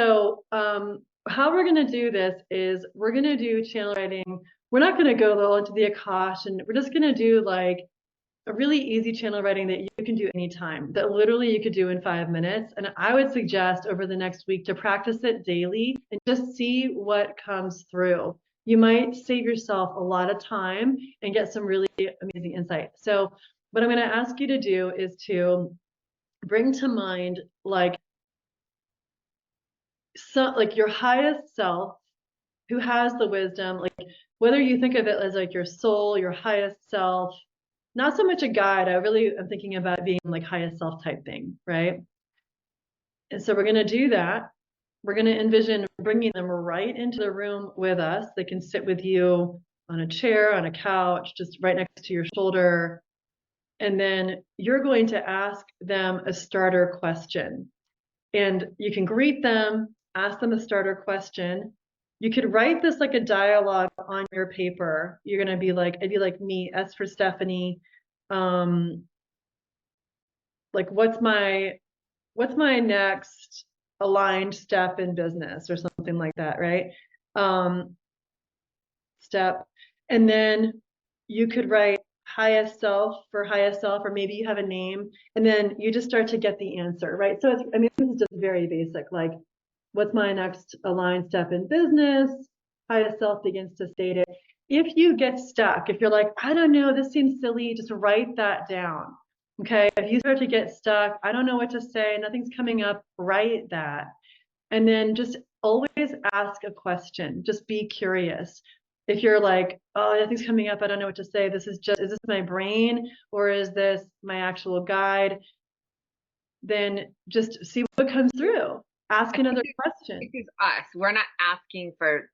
So, how we're going to do this is we're going to do channel writing. We're not going to go though into the Akash, and we're just going to do like a really easy channel writing that you can do anytime, that literally you could do in 5 minutes. And I would suggest over the next week to practice it daily and just see what comes through. You might save yourself a lot of time and get some really amazing insight. So what I'm going to ask you to do is to bring to mind like your highest self who has the wisdom, like whether you think of it as like your soul, your highest self, not so much a guide. I really am thinking about being like highest self type thing, right? And so we're going to do that. We're going to envision bringing them right into the room with us. They can sit with you on a chair, on a couch, just right next to your shoulder. And then you're going to ask them a starter question. And you can greet them, ask them a starter question. You could write this like a dialogue on your paper. You're going to be like, I'd be like me, S for Stephanie. Like what's my next aligned step in business or something like that, right? Step. And then you could write highest self for highest self, or maybe you have a name, and then you just start to get the answer, right? So it's, I mean, this is just very basic, like what's my next aligned step in business? Highest self begins to state it. If you get stuck, if you're like, I don't know, this seems silly, just write that down. Okay, if you start to get stuck, I don't know what to say, nothing's coming up, write that. And then just always ask a question, just be curious. If you're like, oh, nothing's coming up, I don't know what to say, this is this my brain or is this my actual guide? Then just see what comes through. Ask another question. This is us. We're not asking for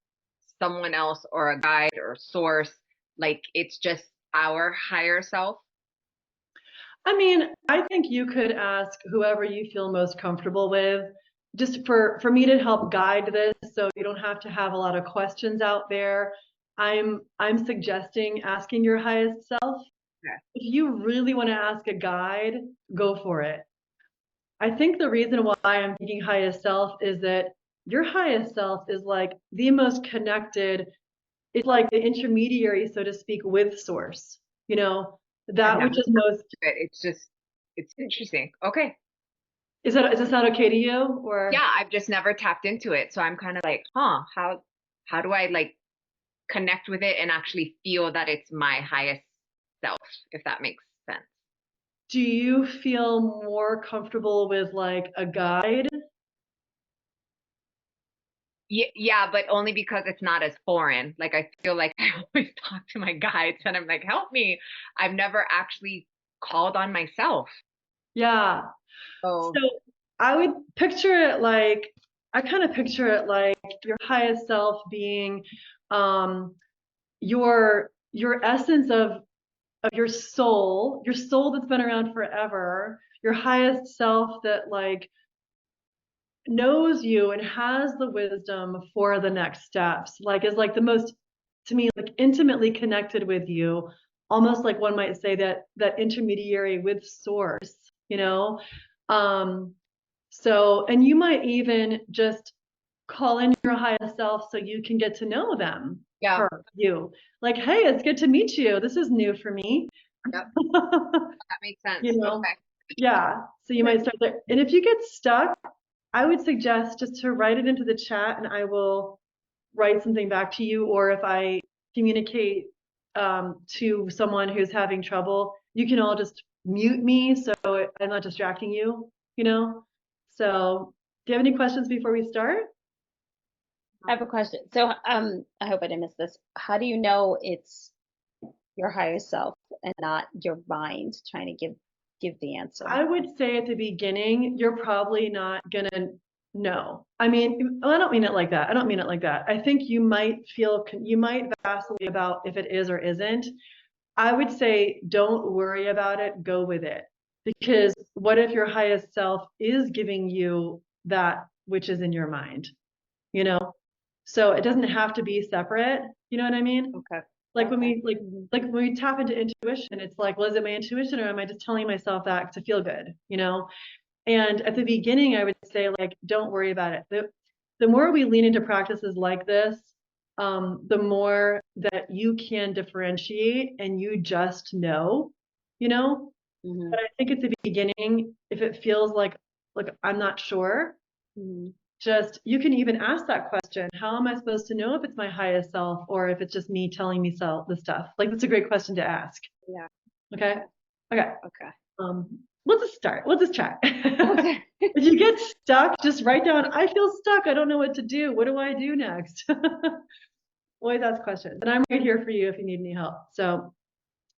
someone else or a guide or source. Like it's just our higher self. I mean, I think you could ask whoever you feel most comfortable with, just for me to help guide this, so you don't have to have a lot of questions out there. I'm suggesting asking your highest self. Yeah. If you really want to ask a guide, go for it. I think the reason why I'm thinking highest self is that your highest self is like the most connected. It's like the intermediary, so to speak, with source, you know, I've that never which is most. it's just it's interesting. Okay. Is this not okay to you, or? Yeah, I've just never tapped into it. So I'm kind of like, huh, how do I like connect with it and actually feel that it's my highest self, if that makes sense. Do you feel more comfortable with like a guide? Yeah, but only because it's not as foreign. Like I feel like I always talk to my guides and I'm like, help me. I've never actually called on myself. Yeah. So So I would picture it like, I kind of picture it like your highest self being um your essence of your soul that's been around forever, your highest self that like knows you and has the wisdom for the next steps, like is like the most, to me, like intimately connected with you, almost like one might say that intermediary with source, you know. um so, and you might even just call in your highest self so you can get to know them, yeah, her, you, like, hey, it's good to meet you, this is new for me. yep, that makes sense. You know, Okay. yeah, so you might start there, and if you get stuck, I would suggest just to write it into the chat and I will write something back to you. Or if I communicate to someone who's having trouble, you can all just mute me so I'm not distracting you, you know? So do you have any questions before we start? I have a question. So, I hope I didn't miss this. How do you know it's your higher self and not your mind trying to give the answer? I would say at the beginning, you're probably not gonna know. I mean, I don't mean it like that. I don't mean it like that. I think you might vacillate about if it is or isn't. I would say don't worry about it, go with it. Because what if your highest self is giving you that which is in your mind, you know? So it doesn't have to be separate, you know what I mean? Okay. Like when we like when we tap into intuition, it's like, well, is it my intuition or am I just telling myself that to feel good, you know? And at the beginning, I would say, like, don't worry about it. the more we lean into practices like this, the more that you can differentiate and you just know, you know. Mm-hmm. But I think at the beginning, if it feels like I'm not sure, Mm-hmm. just you can even ask that question: how am I supposed to know if it's my highest self or if it's just me telling me the stuff? Like, that's a great question to ask. Yeah. Okay. Okay. Okay. Let's just start. Let's just chat. Okay. If you get stuck, just write down, I feel stuck. I don't know what to do. What do I do next? Always ask questions. And I'm right here for you if you need any help. So,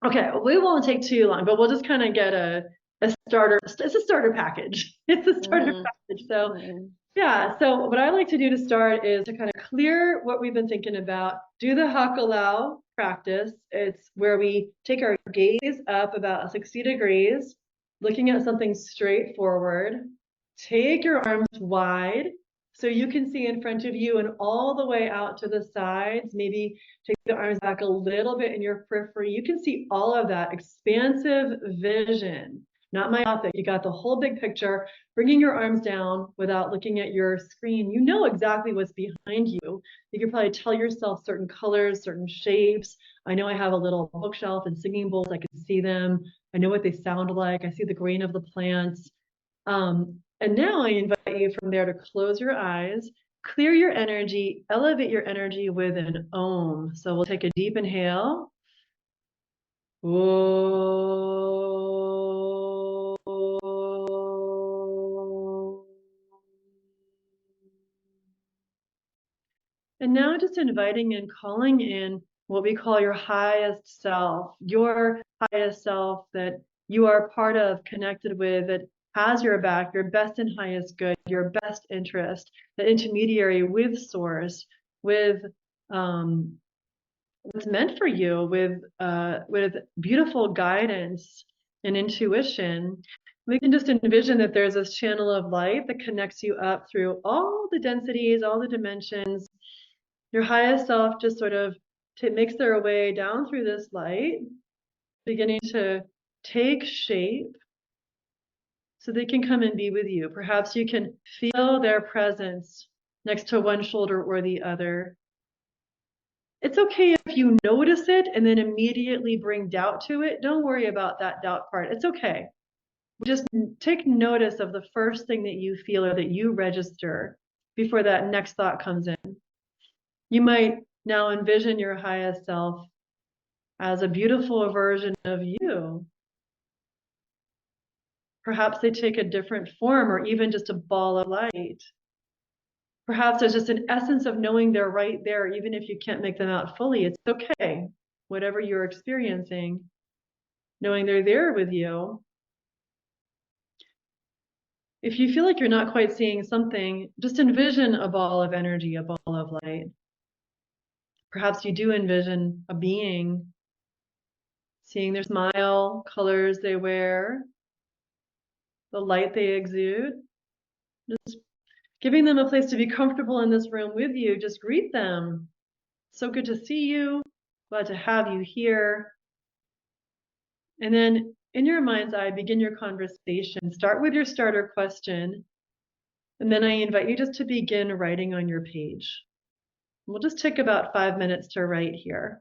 okay, we won't take too long, but we'll just kind of get a starter. It's a starter package. It's a starter package. So, yeah. So what I like to do to start is to kind of clear what we've been thinking about. Do the Hakala practice. It's where we take our gaze up about 60 degrees, looking at something straight forward. Take your arms wide so you can see in front of you and all the way out to the sides. Maybe take the arms back a little bit in your periphery. You can see all of that expansive vision, not myopic. You got the whole big picture. Bringing your arms down without looking at your screen, you know exactly what's behind you. You can probably tell yourself certain colors, certain shapes. I know I have a little bookshelf and singing bowls. I can see them. I know what they sound like. I see the green of the plants. And now I invite you from there to close your eyes, clear your energy, elevate your energy with an Om. So we'll take a deep inhale. And now just inviting and calling in what we call your highest self, your highest self that you are part of, connected with, that has your back, your best and highest good, your best interest, the intermediary with source, with what's meant for you, with beautiful guidance and intuition. We can just envision that there's this channel of light that connects you up through all the densities, all the dimensions. Your highest self just sort of makes their way down through this light, beginning to take shape so they can come and be with you. Perhaps you can feel their presence next to one shoulder or the other. It's okay if you notice it and then immediately bring doubt to it. Don't worry about that doubt part. It's okay. Just take notice of the first thing that you feel or that you register before that next thought comes in. You might now envision your highest self as a beautiful version of you. Perhaps they take a different form or even just a ball of light. Perhaps there's just an essence of knowing they're right there, even if you can't make them out fully. It's okay. Whatever you're experiencing, knowing they're there with you. If you feel like you're not quite seeing something, just envision a ball of energy, a ball of light. Perhaps you do envision a being, seeing their smile, colors they wear, the light they exude. Just giving them a place to be comfortable in this room with you. Just greet them. So good to see you. Glad to have you here. And then in your mind's eye, begin your conversation. Start with your starter question. And then I invite you just to begin writing on your page. We'll just take about 5 minutes to write here.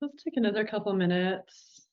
Let's take another couple minutes.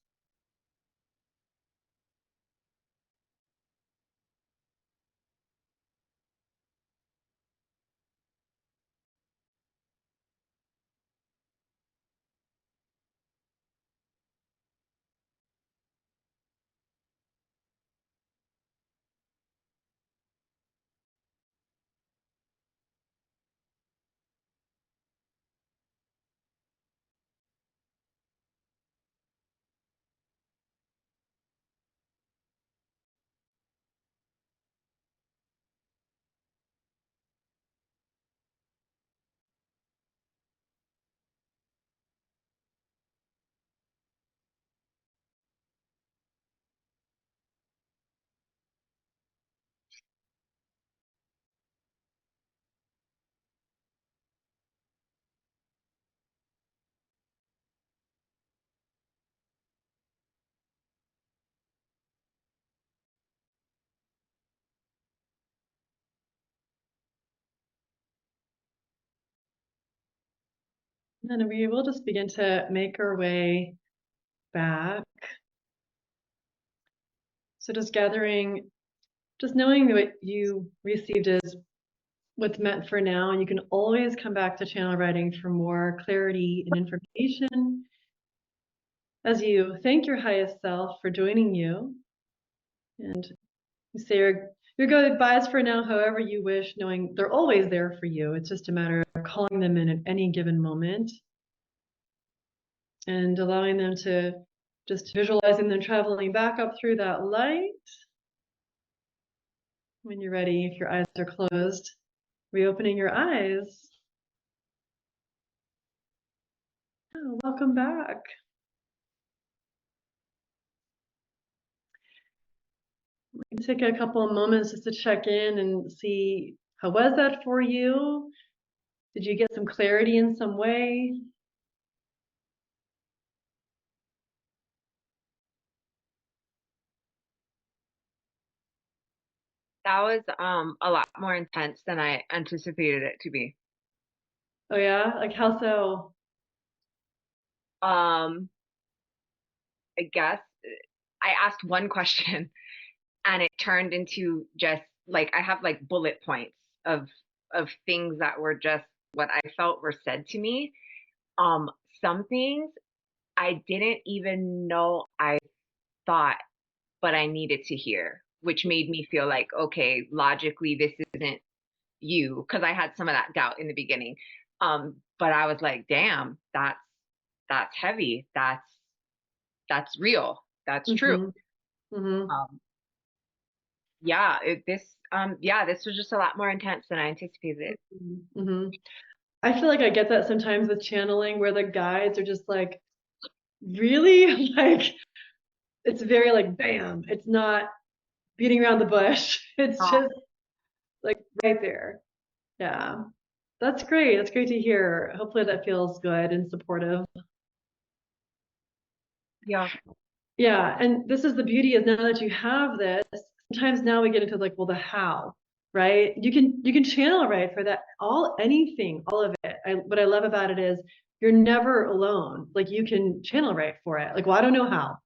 And then we will just begin to make our way back. So just gathering, just knowing what you received is what's meant for now, and you can always come back to channel writing for more clarity and information as you thank your highest self for joining you, and you say your goodbyes for now however you wish, knowing they're always there for you. It's just a matter of calling them in at any given moment and allowing them to, just visualizing them traveling back up through that light. When you're ready, if your eyes are closed, reopening your eyes. Oh, welcome back. Take a couple of moments just to check in and see, how was that for you? Did you get some clarity in some way? That was a lot more intense than I anticipated it to be. Oh yeah? Like how so? Um, I guess I asked one question and it turned into just like I have like bullet points of of things that were just what I felt were said to me. Um, some things I didn't even know I thought, but I needed to hear, which made me feel like, okay, logically this isn't you, because I had some of that doubt in the beginning. But I was like, damn, that's heavy. That's real. That's true. Mm-hmm. Mm-hmm. Um, yeah, yeah, this was just a lot more intense than I anticipated it. Mm-hmm. I feel like I get that sometimes with channeling where the guides are just like, really? Like, it's very like, bam. It's not beating around the bush. It's Oh, just like right there. Yeah. That's great. That's great to hear. Hopefully that feels good and supportive. yeah. Yeah, and this is the beauty is now that you have this, sometimes now we get into like, well, the how, right? You can channel right for that, anything, all of it. What I love about it is you're never alone. Like you can channel right for it. Like, well, I don't know how.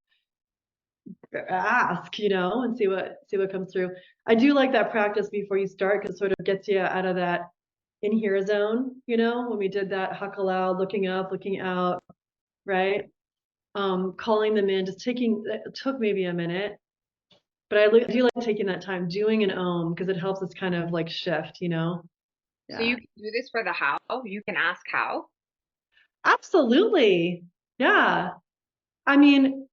Ask, and see what comes through. I do like that practice before you start because it sort of gets you out of that in here zone, when we did that huck aloud, looking up, looking out, right? Calling them in, it took maybe a minute, but I do like taking that time doing an because it helps us kind of like shift. So Yeah, you can do this for the how. You can ask how. absolutely. Yeah. I mean,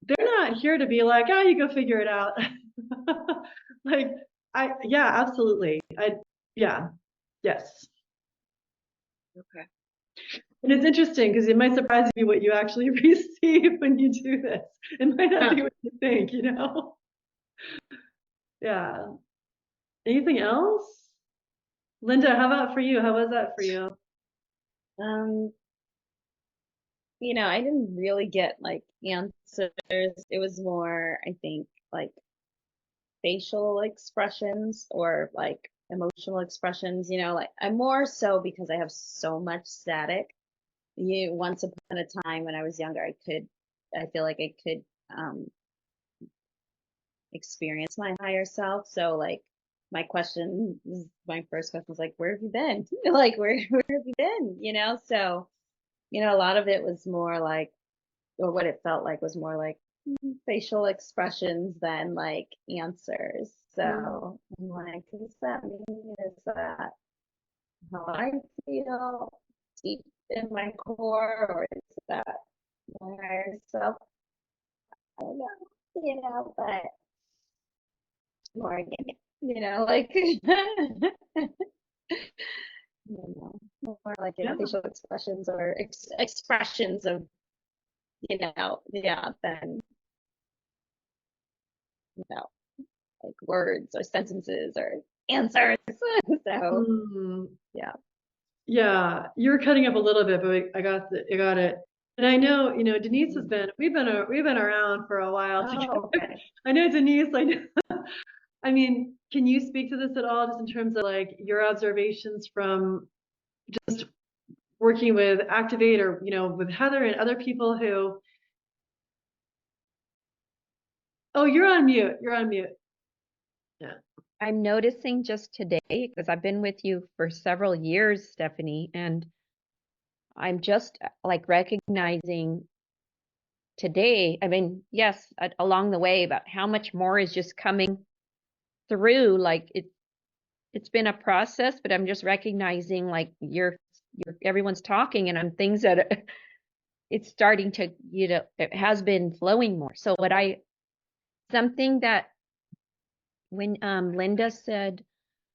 they're not here to be like, oh, you go figure it out. Like, yeah, absolutely. Yeah, yes. Okay. And it's interesting because it might surprise you what you actually receive when you do this. It might not Huh. be what you think. Yeah. Anything else? Linda, how about for you? How was that for you? Um, I didn't really get like answers. It was more, I think, like facial expressions or like emotional expressions, like I'm more so because I have so much static. once upon a time when I was younger, I feel like I could experience my higher self. So like my first question was like, where have you been? Like, where have you been? So, a lot of it was more like, or what it felt like was more like facial expressions than like answers. So I'm like, what does that mean? Is that how I feel deep in my core, or is that my higher self? I don't know, but more organic, like, more like Yeah. facial expressions or expressions of, yeah, than, you know, like words or sentences or answers. So, yeah. Yeah, you were cutting up a little bit, but I got it. And I know, Denise we've been around for a while together. Oh, okay. I know Denise, I mean, can you speak to this at all, just in terms of like your observations from just working with Activate, or, with Heather and other people who, oh, you're on mute. You're on mute. Yeah. I'm noticing just today, because I've been with you for several years, Stephanie, and I'm just like recognizing today, I mean, yes, along the way, about how much more is just coming through. Like it's been a process, but I'm just recognizing like everyone's talking, and I'm things that it's starting to, it has been flowing more. So something that when Linda said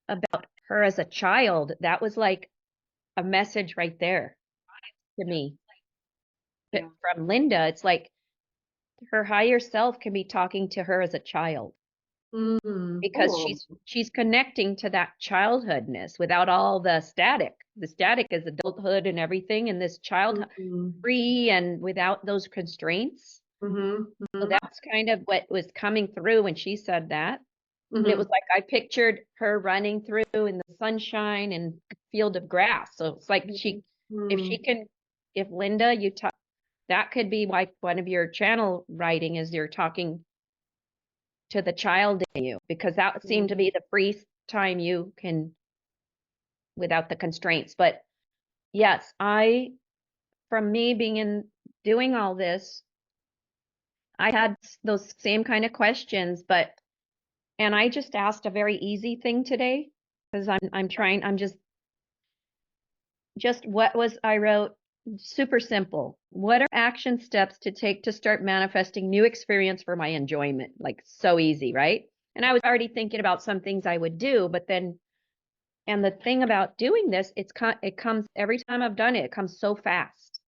about her as a child, that was like a message right there to me. But Yeah. from Linda, it's like her higher self can be talking to her as a child, because Cool. she's connecting to that childhoodness without all the static. The static is adulthood and everything, and this childhood free and without those constraints. So that's kind of what was coming through when she said that. And it was like I pictured her running through in the sunshine and field of grass. So it's like if Linda, you talk, that could be like one of your channel writing is you're talking to the child in you, because that seemed to be the free time you can without the constraints. But yes, from me doing all this, I had those same kind of questions, and I just asked a very easy thing today, because I'm just what was I wrote super simple. What are action steps to take to start manifesting new experience for my enjoyment? Like so easy, right? And I was already thinking about some things I would do, but then, and the thing about doing this, it comes every time I've done it, it comes so fast.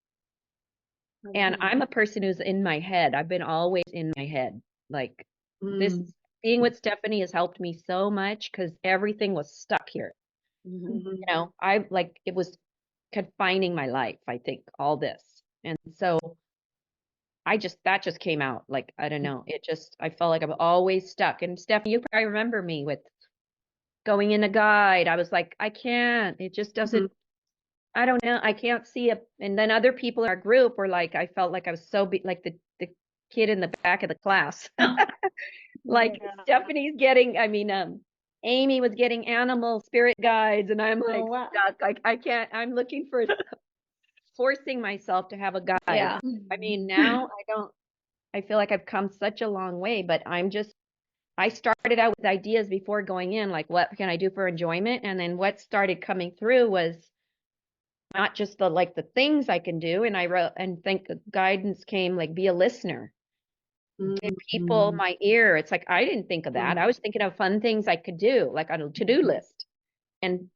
And I'm a person who's in my head. I've been always in my head. Like this being with Stephanie has helped me so much, because everything was stuck here. I like it was confining my life, I think, all this. And so that just came out. Like, I don't know. I felt like I'm always stuck. And Stephanie, you probably remember me with going in a guide. I was like, I can't, it just doesn't, I don't know. I can't see it. And then other people in our group were like, I felt like I was like the kid in the back of the class. Like Stephanie's getting, Amy was getting animal spirit guides, and I'm like stuck. Like I can't, I'm looking for forcing myself to have a guide. Yeah. I mean, now I feel like I've come such a long way, but I started out with ideas before going in, like what can I do for enjoyment? And then what started coming through was not just the things I can do. And I wrote and think guidance came like be a listener. Give people my ear. It's like I didn't think of that. I was thinking of fun things I could do, like on a to-do list. And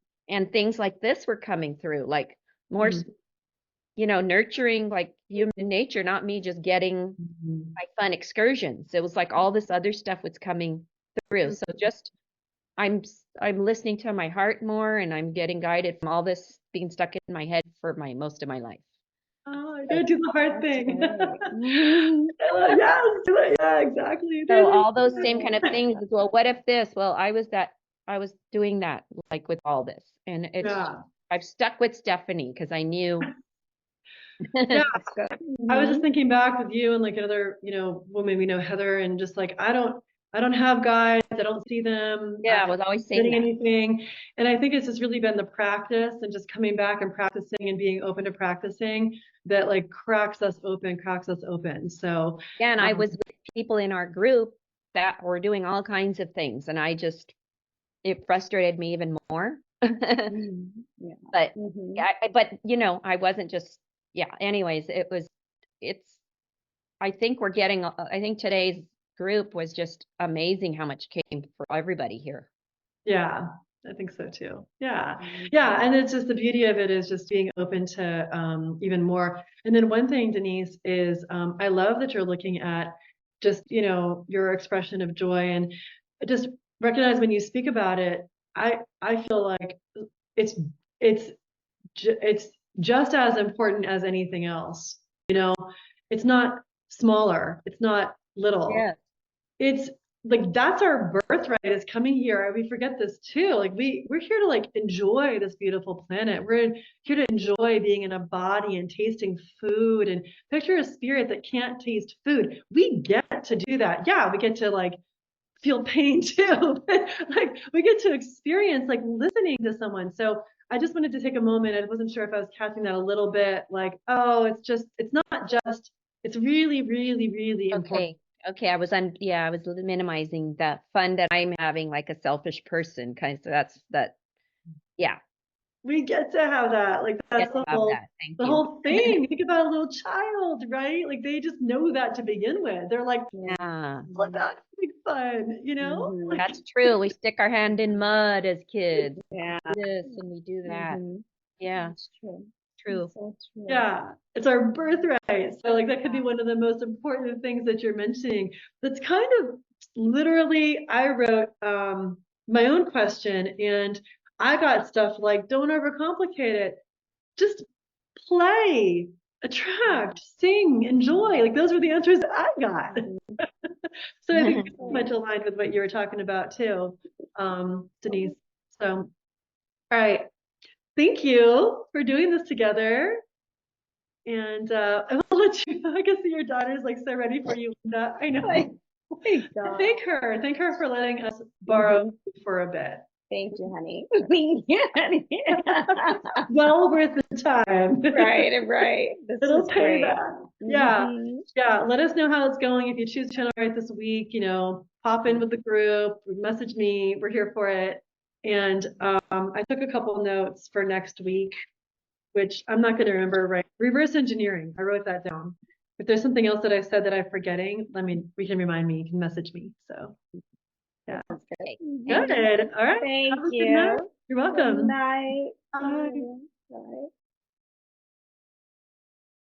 things like this were coming through, like more nurturing like human nature, not me just getting my fun excursions. It was like all this other stuff was coming through. So just I'm listening to my heart more, and I'm getting guided from all this being stuck in my head for most of my life. Oh, I gotta do the hard thing. Yes, yeah, exactly. So all those same kind of things as well. What if this? Well, I was doing that like with all this, and I've stuck with Stephanie because I knew Yeah. That's good. I was just Mhm. thinking back with you and like another, woman we know, Heather, and just like I don't have guys, I don't see them, Yeah, I was always saying getting that. anything. And I think it's just really been the practice and just coming back and practicing and being open to practicing that like cracks us open. So Yeah, and I um, was with people in our group that were doing all kinds of things, and it frustrated me even more. Mhm. Yeah. But Mhm. yeah, but I wasn't just, yeah. Anyways, it's. I think I think today's group was just amazing how much came for everybody here. yeah, I think so too. Yeah. Mhm. Yeah. And it's just the beauty of it is just being open to even more. And then one thing, Denise, is I love that you're looking at just, your expression of joy and just recognize when you speak about it, I feel like it's it's it's just as important as anything else. It's not smaller, it's not little, Yeah. it's like that's our birthright is coming here. We forget this too. Like we're here to like enjoy this beautiful planet. We're here to enjoy being in a body and tasting food and picture a spirit that can't taste food. We get to do that. Yeah, we get to like feel pain too. But like we get to experience like listening to someone. So I just wanted to take a moment. I wasn't sure if I was catching that a little bit like, oh, it's not just, it's really, really, really important. Okay. Okay. I was minimizing the fun that I'm having like a selfish person. Kind of, so that's that. Yeah. We get to have that. Like that's Get to have that. Thank the you. whole thing. Think about a little child, right? Like they just know that to begin with. They're like, Yeah. well, that's big fun, Mhm. Like That's true. We stick our hand in mud as kids. Yeah. Do this and we do that. Mhm. Yeah. That's true. True. That's so true. yeah, it's our birthright. So like that could be one of the most important things that you're mentioning. That's kind of literally I wrote my own question and I got stuff like don't overcomplicate it. Just play, attract, sing, enjoy. Like those were the answers that I got. Mhm. So I think it's So, much aligned with what you were talking about too, Denise. So, all right. Thank you for doing this together. And I will let you, I can see your daughter's like so ready for you, Linda. I know. my God. Thank her. Thank her for letting us borrow Mhm. for a bit. Thank you, honey. Thank you, honey. Well worth the time. Right, right. This It'll was pay great. back. Yeah. Mhm. Yeah. Let us know how it's going. If you choose to right this week, pop in with the group, message me. We're here for it. And I took a couple notes for next week, which I'm not going to remember right. Reverse engineering. I wrote that down. If there's something else that I said that I'm forgetting, we can remind me. You can message me. So yeah. Sounds good. Good. Mhm. All right. Thank Have a good night. you. You're Good welcome. night. Bye. Bye.